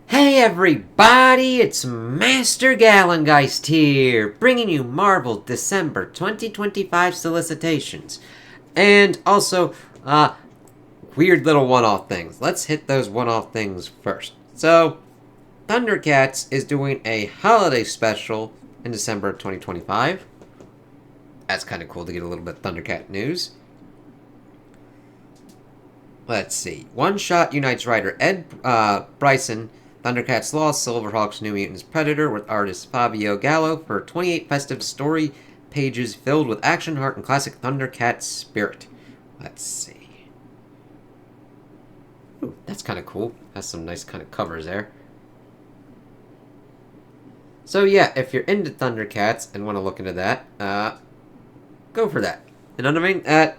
Hey everybody, it's Master Gallengeist here, bringing you Marvel December 2025 Solicitations. And also, weird little one-off things. Let's hit those one-off things first. So, Thundercats is doing a holiday special in December 2025. That's kind of cool to get a little bit of Thundercat news. Let's see. One Shot unites writer Ed Bryson, Thundercats Lost, Silverhawks New Mutants Predator, with artist Fabio Gallo for 28 festive story pages filled with action, heart, and classic Thundercat spirit. Let's see. Ooh, that's kind of cool. Has some nice kind of covers there. So yeah, if you're into Thundercats and want to look into that, go for that. You know what I mean?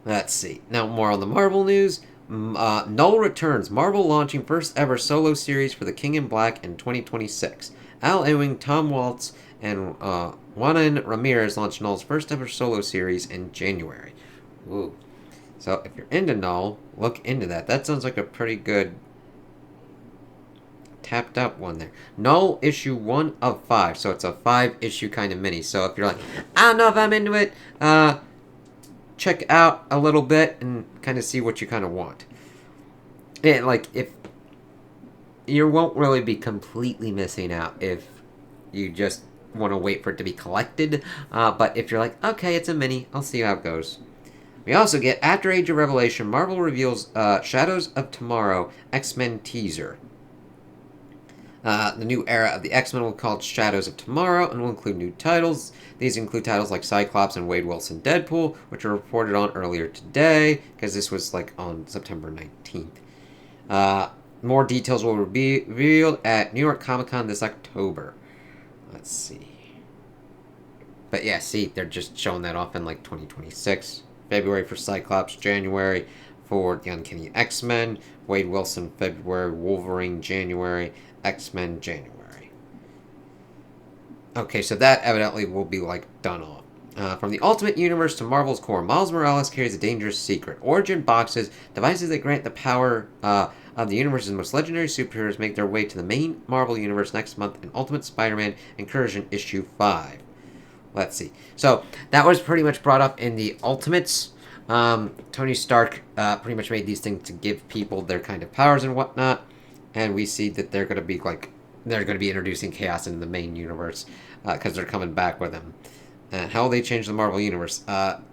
Let's see. Now more on the Marvel news. Null returns. Marvel launching first ever solo series for the King in Black in 2026. Al Ewing, Tom Waltz, and Juanan Ramirez launched Null's first ever solo series in January. Ooh. So if you're into Null, look into that. That sounds like a pretty good tapped up one there. Null issue 1 of 5. So it's a 5-issue kind of mini. So if you're like, I don't know if I'm into it, check out a little bit and kind of see what you kind of want. And like, if you won't really be completely missing out if you just want to wait for it to be collected. But if you're like, okay, it's a mini, I'll see how it goes. We also get, after Age of Revelation, Marvel reveals Shadows of Tomorrow X-Men teaser. The new era of the X-Men will be called Shadows of Tomorrow and will include new titles. These include titles like Cyclops and Wade Wilson Deadpool, which were reported on earlier today, because this was like on September 19th. More details will be revealed at New York Comic Con this October. Let's see. But yeah, see, they're just showing that off in like 2026. February for Cyclops, January for the Uncanny X-Men, Wade Wilson February, Wolverine January, X-Men January. Okay, so that evidently will be like done off. From the Ultimate Universe to Marvel's core, Miles Morales carries a dangerous secret. Origin boxes, devices that grant the power of the universe's most legendary superheroes, make their way to the main Marvel Universe next month in Ultimate Spider-Man Incursion Issue 5. Let's see. So, that was pretty much brought up in the Ultimates. Tony Stark pretty much made these things to give people their kind of powers and whatnot. And we see that they're going to be introducing chaos into the main universe because they're coming back with them. And how they change the Marvel Universe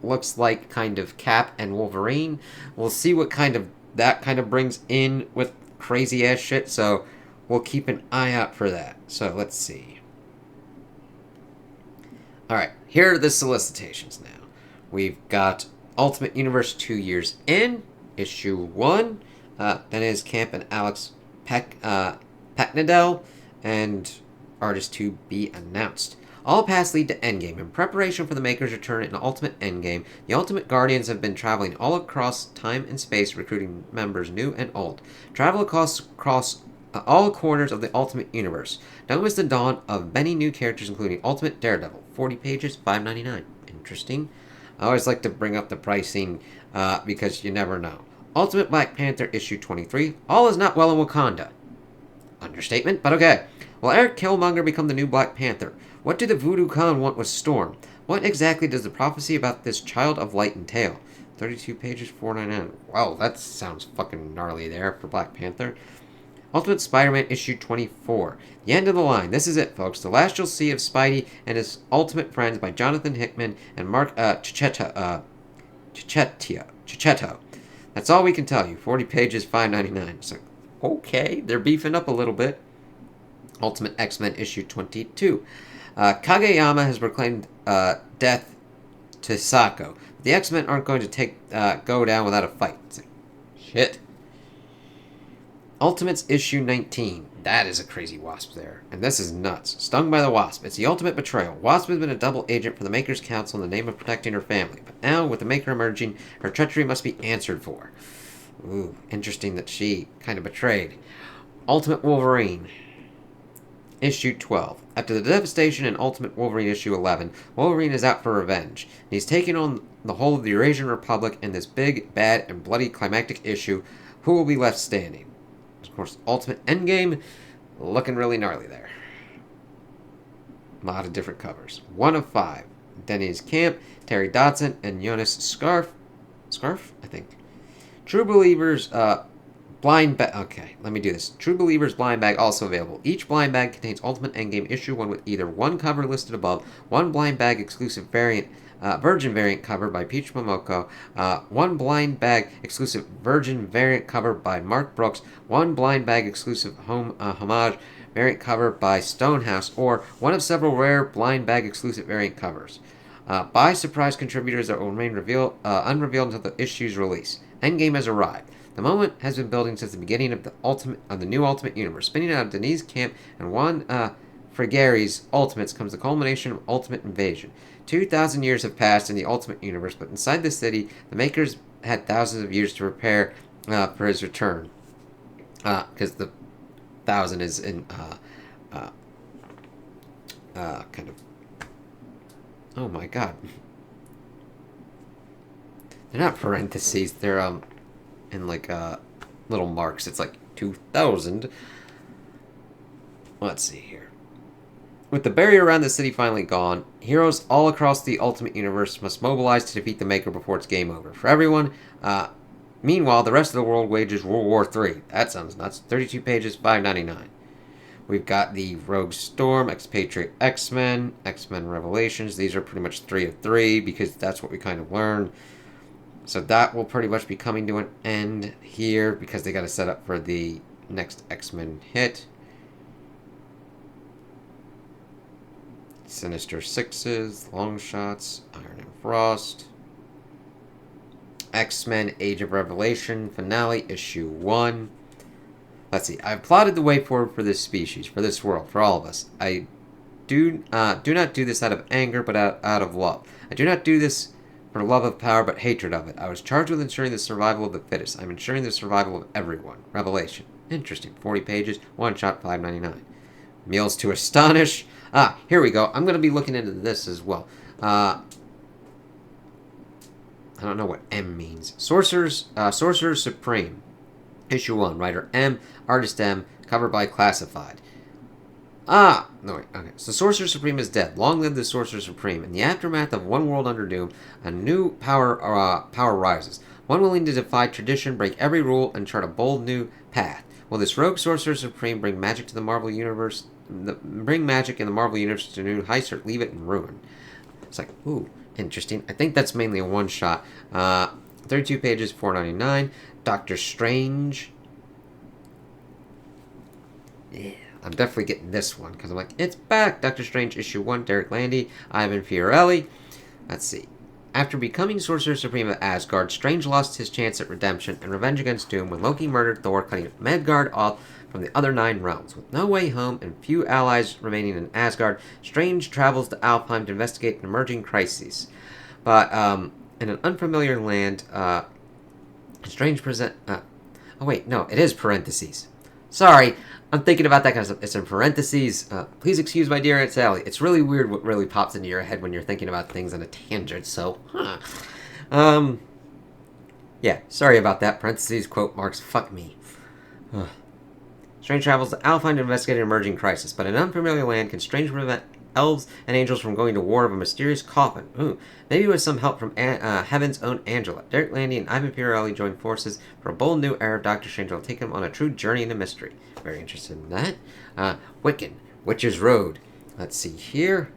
looks like kind of Cap and Wolverine. We'll see what that brings in with crazy ass shit. So we'll keep an eye out for that. So let's see. All right, here are the solicitations now. We've got Ultimate Universe 2 Years In, issue 1. That is Camp and Alex Pecknadel, and artist to be announced. All paths lead to Endgame. In preparation for the Maker's return in Ultimate Endgame, the Ultimate Guardians have been traveling all across time and space, recruiting members new and old. Travel across all corners of the Ultimate Universe. Don't miss the dawn of many new characters, including Ultimate Daredevil, 40 pages, $5.99. Interesting. I always like to bring up the pricing because you never know. Ultimate Black Panther issue 23. All is not well in Wakanda. Understatement, but okay. Will Eric Killmonger become the new Black Panther? What do the Voodoo Khan want with Storm? What exactly does the prophecy about this child of light entail? 32 pages, $4.99. Wow, that sounds fucking gnarly there for Black Panther. Ultimate Spider-Man issue 24. The end of the line. This is it, folks. The last you'll see of Spidey and his ultimate friends by Jonathan Hickman and Mark Cicchetto. That's all we can tell you. 40 pages, $5.99. It's like, okay, they're beefing up a little bit. Ultimate X-Men issue 22. Kageyama has proclaimed death to Sako. The X-Men aren't going to go down without a fight. It's like, shit. Ultimates issue 19. That is a crazy Wasp there. And this is nuts. Stung by the Wasp. It's the ultimate betrayal. Wasp has been a double agent for the Maker's Council in the name of protecting her family. But now, with the Maker emerging, her treachery must be answered for. Ooh, interesting that she kind of betrayed. Ultimate Wolverine. Issue 12. After the devastation in Ultimate Wolverine issue 11, Wolverine is out for revenge. He's taking on the whole of the Eurasian Republic in this big, bad, and bloody climactic issue. Who will be left standing? Of course, Ultimate Endgame, looking really gnarly there. A lot of different covers. 1 of 5. Denny's Camp, Terry Dodson, and Jonas Scarf, I think. True Believers, Blind Bag. Okay, let me do this. True Believers Blind Bag also available. Each blind bag contains Ultimate Endgame issue 1 with either one cover listed above, one blind bag exclusive variant, Virgin variant cover by Peach Momoko, one blind bag exclusive Virgin variant cover by Mark Brooks, one blind bag exclusive homage variant cover by Stonehouse, or one of several rare blind bag exclusive variant covers. Buy surprise contributors that will remain unrevealed until the issue's release. Endgame has arrived. The moment has been building since the beginning of the new Ultimate Universe. Spinning out of Denise Camp and Juan Frigeri's Ultimates comes the culmination of Ultimate Invasion. 2,000 years have passed in the Ultimate Universe, but inside the city, the makers had thousands of years to prepare for his return. Because the 1,000 is in kind of... Oh my god. They're not parentheses, they're in like little marks. It's like 2,000. Let's see here. With the barrier around the city finally gone, heroes all across the Ultimate Universe must mobilize to defeat the Maker before it's game over. For everyone, meanwhile, the rest of the world wages World War III. That sounds nuts. 32 pages, $5.99. We've got the Rogue Storm, Expatriate X-Men, X-Men Revelations. These are pretty much 3 of 3 because that's what we kind of learned. So that will pretty much be coming to an end here because they got to set up for the next X-Men hit. Sinister Sixes, Long Shots, Iron and Frost. X-Men Age of Revelation Finale Issue 1. Let's see. I've plotted the way forward for this species, for this world, for all of us. I do not do this out of anger, but out of love. I do not do this for love of power, but hatred of it. I was charged with ensuring the survival of the fittest. I'm ensuring the survival of everyone. Revelation. Interesting. 40 pages. One shot, $5.99. Meals to Astonish. Here we go. I'm going to be looking into this as well. I don't know what M means. Sorcerer Supreme. Issue 1. Writer M. Artist M. Cover by Classified. No wait, okay. So Sorcerer Supreme is dead. Long live the Sorcerer Supreme. In the aftermath of one world under doom, a new power rises. One willing to defy tradition, break every rule, and chart a bold new path. Will this rogue Sorcerer Supreme bring magic to the Marvel Universe? Bring magic in the Marvel Universe to new heights, or leave it in ruin? It's like, ooh, interesting. I think that's mainly a one-shot. 32 pages, $4.99. Doctor Strange. Yeah. I'm definitely getting this one, because I'm like, it's back! Doctor Strange, Issue 1, Derek Landy, Ivan Fiorelli. Let's see. After becoming Sorcerer Supreme of Asgard, Strange lost his chance at redemption and revenge against Doom when Loki murdered Thor, cutting Midgard off from the other 9 realms. With no way home and few allies remaining in Asgard, Strange travels to Alfheim to investigate an emerging crisis. But, in an unfamiliar land, Strange present... oh wait, no, it is parentheses. Sorry, I'm thinking about that kind of stuff. It's in parentheses. Please excuse my dear Aunt Sally. It's really weird what really pops into your head when you're thinking about things on a tangent, so... yeah, sorry about that. Parentheses, quote marks, fuck me. Strange travels to Alfheim to investigate an emerging crisis, but in an unfamiliar land can Strange prevent elves and angels from going to war of a mysterious coffin. Ooh, maybe with some help from Heaven's own Angela. Derek Landy and Ivan Fiorelli join forces for a bold new era of Doctor Strange will take him on a true journey into mystery. Very interested in that. Wiccan, Witch's Road. Let's see here.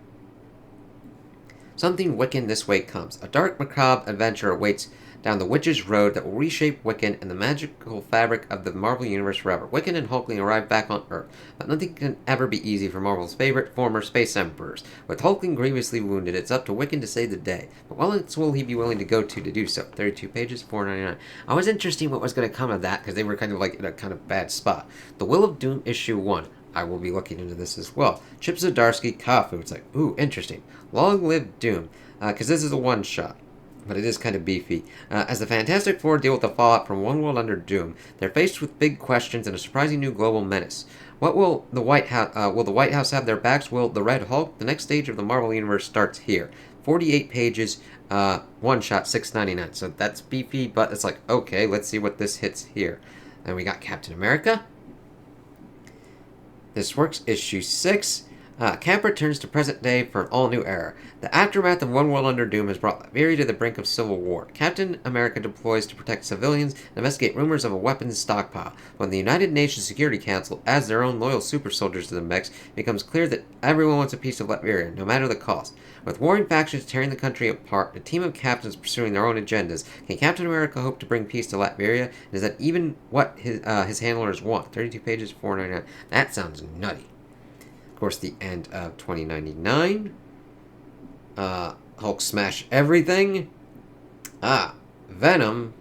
Something Wiccan this way comes. A dark, macabre adventure awaits down the Witch's Road that will reshape Wiccan and the magical fabric of the Marvel Universe forever. Wiccan and Hulkling arrive back on Earth, but nothing can ever be easy for Marvel's favorite former space emperors. With Hulkling grievously wounded, it's up to Wiccan to save the day. But what lengths will he be willing to go to do so? 32 pages, $4.99. I was interested in what was going to come of that, because they were kind of like in a kind of bad spot. The Will of Doom, Issue 1. I will be looking into this as well. Chip Zdarsky, Kafu. It's like, ooh, interesting. Long live Doom, because this is a one-shot. But it is kind of beefy. As the Fantastic Four deal with the fallout from one world under doom, they're faced with big questions and a surprising new global menace. What will the White House? Will the White House have their backs? Will the Red Hulk? The next stage of the Marvel Universe starts here. 48 pages, one shot, $6.99. So that's beefy, but it's like, okay, let's see what this hits here. And we got Captain America. This Works, issue 6. Camp returns to present day for an all-new era. The aftermath of One World Under Doom has brought Latveria to the brink of civil war. Captain America deploys to protect civilians and investigate rumors of a weapons stockpile. When the United Nations Security Council adds their own loyal super soldiers to the mix, it becomes clear that everyone wants a piece of Latveria, no matter the cost. With warring factions tearing the country apart, a team of captains pursuing their own agendas, can Captain America hope to bring peace to Latveria? And is that even what his handlers want? 32 pages, $4.99. That sounds nutty. Of course, the end of 2099. Hulk smash everything. Venom.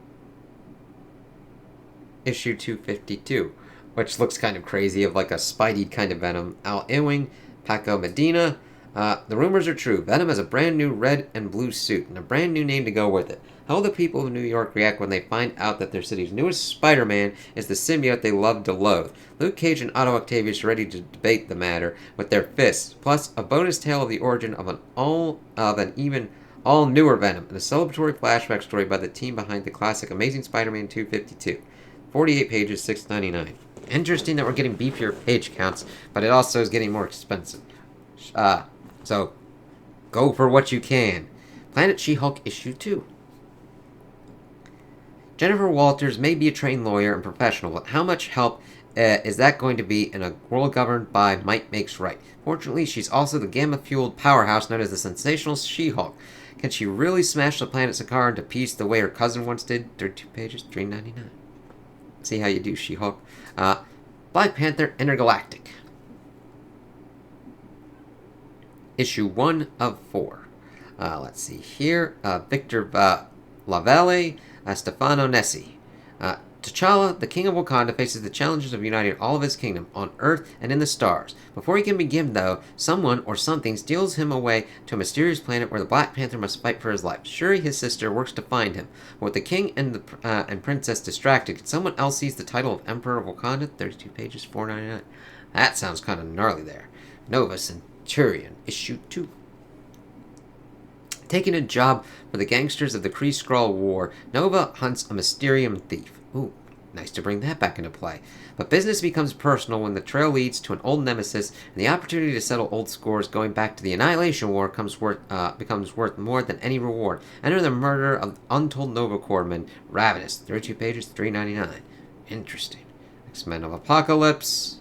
Issue 252. Which looks kind of crazy, of like a Spidey kind of Venom. Al Ewing, Paco Medina. The rumors are true. Venom has a brand new red and blue suit and a brand new name to go with it. How will the people of New York react when they find out that their city's newest Spider-Man is the symbiote they love to loathe? Luke Cage and Otto Octavius are ready to debate the matter with their fists, plus a bonus tale of the origin of an even all-newer Venom and a celebratory flashback story by the team behind the classic Amazing Spider-Man 252. 48 pages, $6.99. Interesting that we're getting beefier page counts, but it also is getting more expensive. So, go for what you can. Planet She-Hulk issue 2. Jennifer Walters may be a trained lawyer and professional, but how much help is that going to be in a world governed by might makes right? Fortunately, she's also the gamma-fueled powerhouse known as the sensational She-Hulk. Can she really smash the planet Sakaar into peace the way her cousin once did? 32 pages, $3.99. See how you do, She-Hulk. Black Panther Intergalactic. Issue 1 of 4. Let's see here. Victor Lavalle, Stefano Nessi. T'Challa, the king of Wakanda, faces the challenges of uniting all of his kingdom on Earth and in the stars. Before he can begin, though, someone or something steals him away to a mysterious planet where the Black Panther must fight for his life. Shuri, his sister, works to find him. But with the king and princess distracted, can someone else seize the title of Emperor of Wakanda? 32 pages, $4.99. That sounds kind of gnarly there. Nova Centurion, issue 2. Taking a job for the gangsters of the Kree-Skrull War, Nova hunts a Mysterium thief. Ooh, nice to bring that back into play. But business becomes personal when the trail leads to an old nemesis, and the opportunity to settle old scores going back to the Annihilation War becomes worth more than any reward. Enter the murder of untold Nova Corpsman, Ravenous. 32 pages, $3.99. Interesting. X-Men of Apocalypse.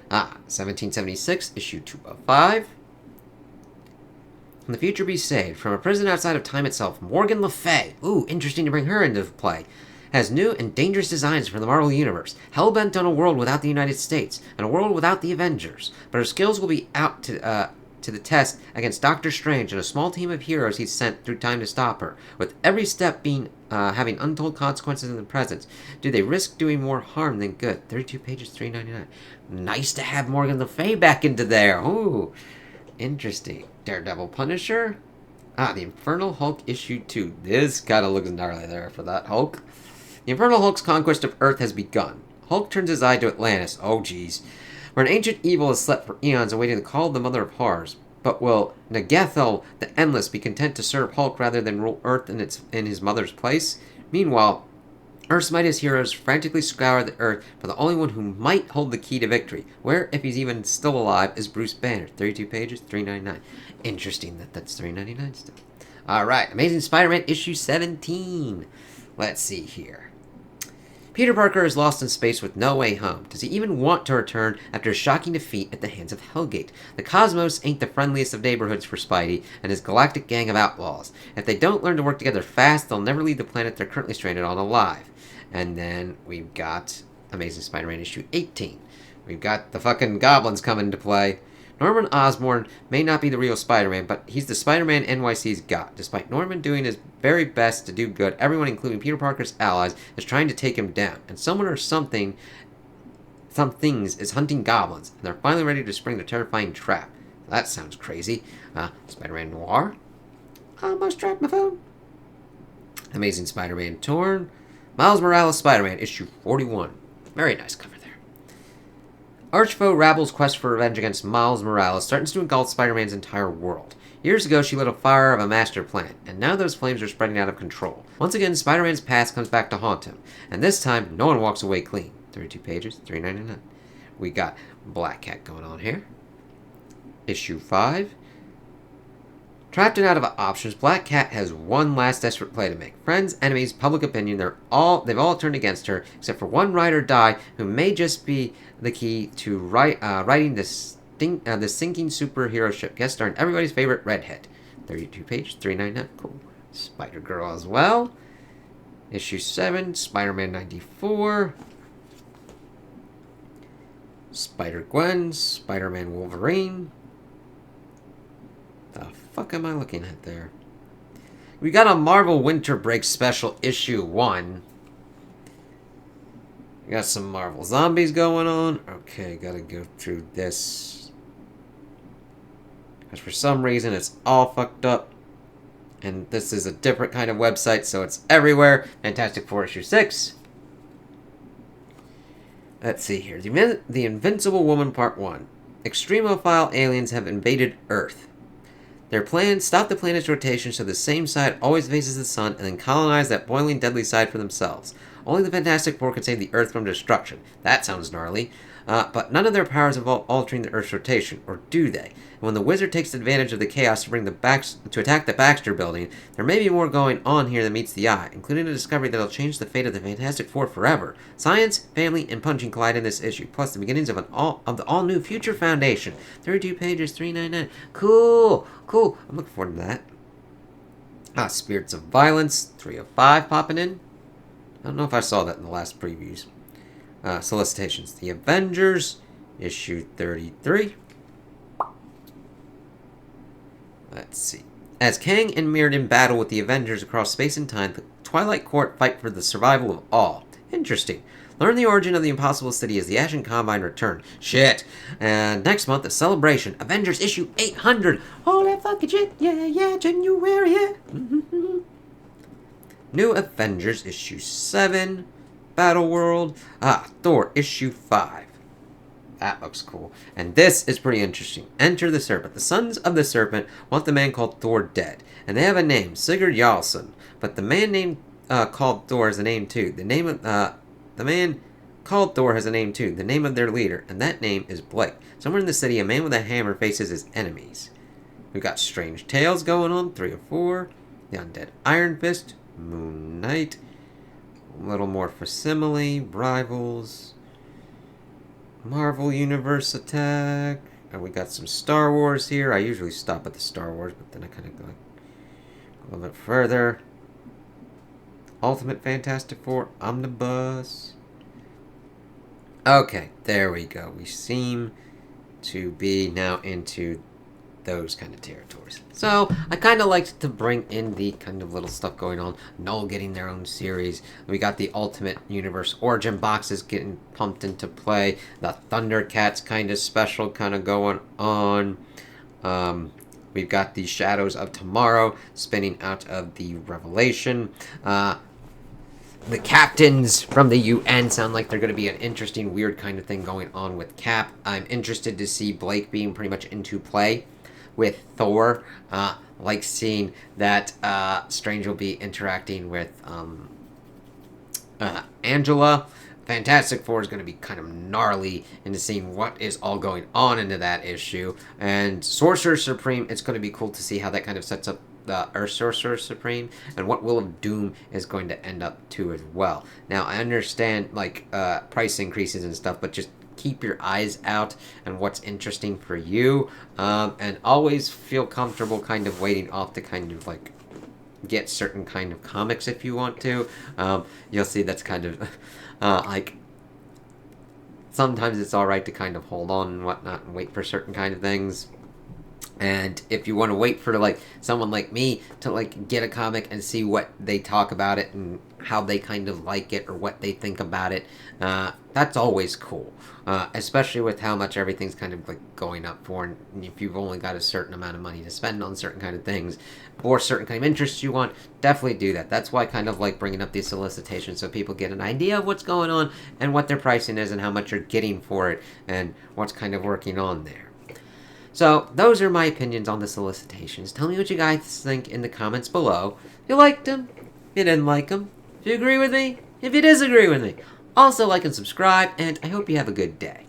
1776, issue 2 of 5. Can the future be saved? From a prison outside of time itself, Morgan Le Fay, ooh, interesting to bring her into play, has new and dangerous designs for the Marvel Universe, hell-bent on a world without the United States, and a world without the Avengers. But her skills will be out to the test against Doctor Strange and a small team of heroes he's sent through time to stop her, with every step being having untold consequences in the present. Do they risk doing more harm than good? 32 pages, $3.99. Nice to have Morgan Le Fay back into there. Ooh, interesting. Daredevil Punisher. The Infernal Hulk issue 2. This kind of looks gnarly there for that Hulk. The Infernal Hulk's conquest of Earth has begun. Hulk turns his eye to Atlantis. Oh, geez. Where an ancient evil has slept for eons awaiting the call of the Mother of Horrors. But will Nagathel the Endless be content to serve Hulk rather than rule Earth in his mother's place? Meanwhile, Earth's mightiest heroes frantically scour the Earth for the only one who might hold the key to victory. Where, if he's even still alive, is Bruce Banner. 32 pages, $3.99. Interesting that that's $3.99 still. Alright, Amazing Spider-Man issue 17. Let's see here. Peter Parker is lost in space with no way home. Does he even want to return after a shocking defeat at the hands of Hellgate? The cosmos ain't the friendliest of neighborhoods for Spidey and his galactic gang of outlaws. If they don't learn to work together fast, they'll never leave the planet they're currently stranded on alive. And then we've got Amazing Spider-Man issue 18. We've got the fucking goblins coming into play. Norman Osborn may not be the real Spider-Man, but he's the Spider-Man NYC's got. Despite Norman doing his very best to do good, everyone, including Peter Parker's allies, is trying to take him down. And someone or some things is hunting goblins, and they're finally ready to spring the terrifying trap. That sounds crazy. Spider-Man Noir. Almost dropped my phone. Amazing Spider-Man Torn. Miles Morales Spider-Man issue 41. Very nice cover there. Archfoe Rabble's quest for revenge against Miles Morales threatens to engulf Spider-Man's entire world. Years ago, she lit a fire of a master plan, and now those flames are spreading out of control. Once again, Spider-Man's past comes back to haunt him, and this time, no one walks away clean. 32 pages, $3.99. We got Black Cat going on here. Issue 5. Trapped and out of options, Black Cat has one last desperate play to make. Friends, enemies, public opinion, they've all turned against her, except for one ride or die who may just be the key to writing the sinking superhero ship. Guest starring everybody's favorite redhead. 32 page, 399. Cool. Spider Girl as well. Issue 7, Spider-Man 94. Spider-Gwen, Spider-Man Wolverine. The fuck am I looking at there? We got a Marvel Winter Break special, issue 1. We got some Marvel Zombies going on. Okay, gotta go through this. Because for some reason it's all fucked up. And this is a different kind of website, so it's everywhere. Fantastic Four issue 6. Let's see here. The Invincible Woman Part 1. Extremophile aliens have invaded Earth. Their plan, stop the planet's rotation so the same side always faces the sun and then colonize that boiling deadly side for themselves. Only the Fantastic Four can save the Earth from destruction. That sounds gnarly. But none of their powers involve altering the Earth's rotation, or do they? And when the Wizard takes advantage of the chaos to attack the Baxter Building, there may be more going on here than meets the eye, including a discovery that'll change the fate of the Fantastic Four forever. Science, family, and punching collide in this issue, plus the beginnings of the all-new Future Foundation. 32 pages, 399. Cool, cool. I'm looking forward to that. Spirits of Violence, 3 of 5 popping in. I don't know if I saw that in the last previews. Solicitations. The Avengers, issue 33. Let's see. As Kang and Mirrodin battle with the Avengers across space and time, the Twilight Court fight for the survival of all. Interesting. Learn the origin of the Impossible City as the Ashen Combine return. Shit. And next month, a celebration. Avengers issue 800. Holy fucking shit. Yeah, January, yeah. New Avengers issue 7. Battle World. Thor issue 5. That looks cool. And this is pretty interesting. Enter the Serpent. The Sons of the Serpent want the man called Thor dead. And they have a name, Sigurd Jarlsson. But the man named called Thor has a name too. The man called Thor has a name too. The name of their leader. And that name is Blake. Somewhere in the city, a man with a hammer faces his enemies. We've got Strange Tales going on, 3 of 4. The Undead Iron Fist. Moon Knight. A little more facsimile, Rivals, Marvel Universe Attack, and we got some Star Wars here. I usually stop at the Star Wars, but then I kind of go a little bit further. Ultimate Fantastic Four Omnibus. Okay, there we go. We seem to be now into those kind of territories. So, I kind of liked to bring in the kind of little stuff going on. Null getting their own series. We got the Ultimate Universe Origin boxes getting pumped into play. The Thundercats kind of special kind of going on. We've got the Shadows of Tomorrow spinning out of the Revelation. The captains from the UN sound like they're going to be an interesting, weird kind of thing going on with Cap. I'm interested to see Blake being pretty much into play with Thor. Like seeing that Strange will be interacting with Angela. Fantastic Four is going to be kind of gnarly into seeing what is all going on into that issue. And Sorcerer Supreme, it's going to be cool to see how that kind of sets up the Earth Sorcerer Supreme and what Will of Doom is going to end up to as well. Now, I understand like price increases and stuff, but just keep your eyes out and what's interesting for you, and always feel comfortable kind of waiting off to kind of like get certain kind of comics if you want to. You'll see that's kind of like sometimes it's alright to kind of hold on and whatnot and wait for certain kind of things. And if you want to wait for like someone like me to like get a comic and see what they talk about it and how they kind of like it or what they think about it, that's always cool. Especially with how much everything's kind of like going up for, and if you've only got a certain amount of money to spend on certain kind of things or certain kind of interests you want, definitely do that. That's why I kind of like bringing up these solicitations so people get an idea of what's going on and what their pricing is and how much you're getting for it and what's kind of working on there. So, those are my opinions on the solicitations. Tell me what you guys think in the comments below. If you liked them, if you didn't like them, if you agree with me, if you disagree with me. Also, like and subscribe, and I hope you have a good day.